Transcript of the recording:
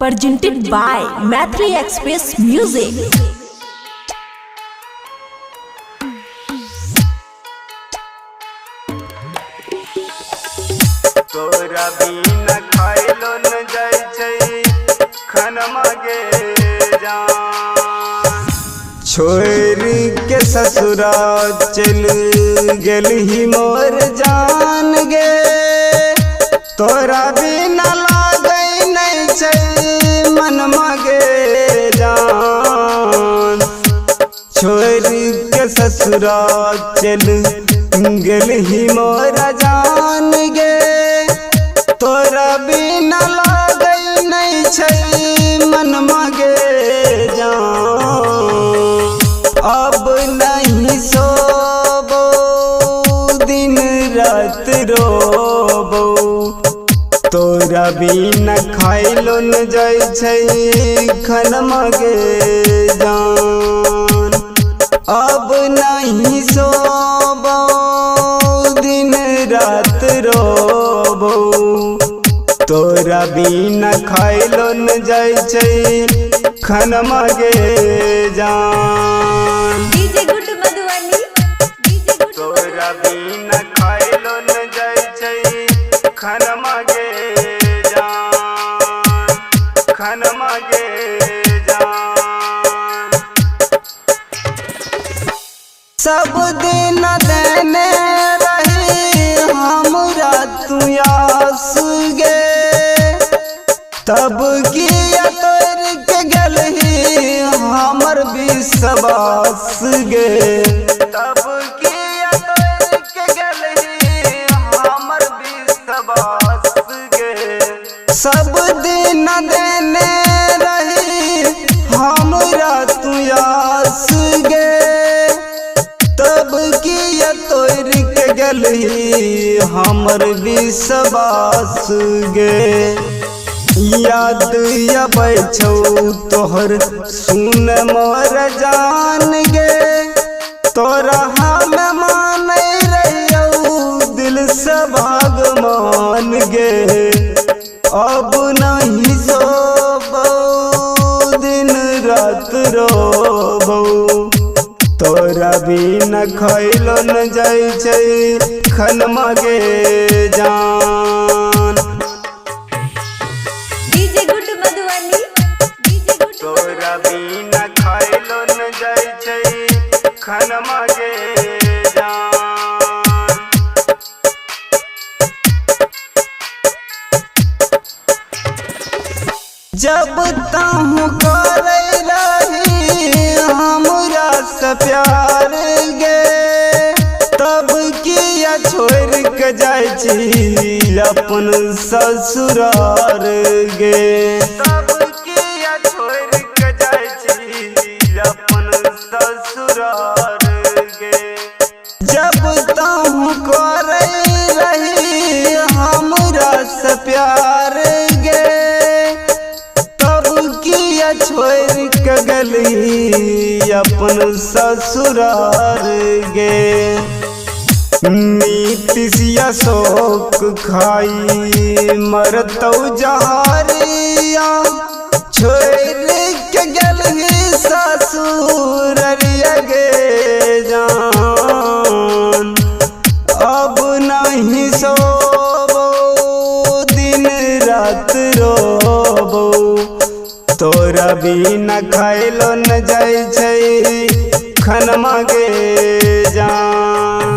presented by Mathli Express Music. तोरा बिना खाइलो न जाय छै खनमा गे जान। छोड़ के ससुरा चल गेलही मोर जान गे। तोरा बिना लागै नहीं छै मनमा गे जान। छोड़ के ससुरा चल गेलही मोर जान गे। तोरा बिना लागै नहीं छै मनमा गे जान। अब नहीं सोबो दिन रात रोबो। तोरा बिना खाइलो न जाय छै खनमा गे जान। अब नहीं सोबो दिन रात रोबो। तोरा बिना खाइलो न जाय छै खनमा गे जान। डीजे गुड मधुबनी तोरा बिना खाइलो न जाय छै खनमा गे जान। खनमा गे जान। सब दिन देने रही हमरा तू आस गे। तब किया तोर के गेलही हमर विश्वास गे। तब किया तोर के गेलही हमर विश्वास गे। सब दिन देने रही हमरा तू आस गे। तब किया तोर के गेलही हमर विश्वास गे। याद अबै छौ तोहर सुन मोर जान गे। तोरा हम मानै रहियौ दिल से भगवान गे। अब नहीं सोबो दिन रात रोबो। तोरा बिना खाइलो न जाय छै खनमा गे जान। डीजे गुड मधुबनी तोरा बिना खाइलो न जाय छै खनमा गे जान। जब तहु करै रही हमरा से प्यार गे। तब किया छोड़ के जाय छी अपन ससुरार गे। तब किया छोड़ के जाय छी अपन ससुरार गे। जब तहु करै रही हमरा से प्यार गे। तब किया छोड़ के गेलही अपन ससुरार गे। नीतिया शोक खाई मरतौ जहारिया। छोड़ के गेलही ससुररिया गे जान। अब नहीं सोबो दिन रात रोबो। तोरा बिना खाइलो न जाय छै खनमा गे जान।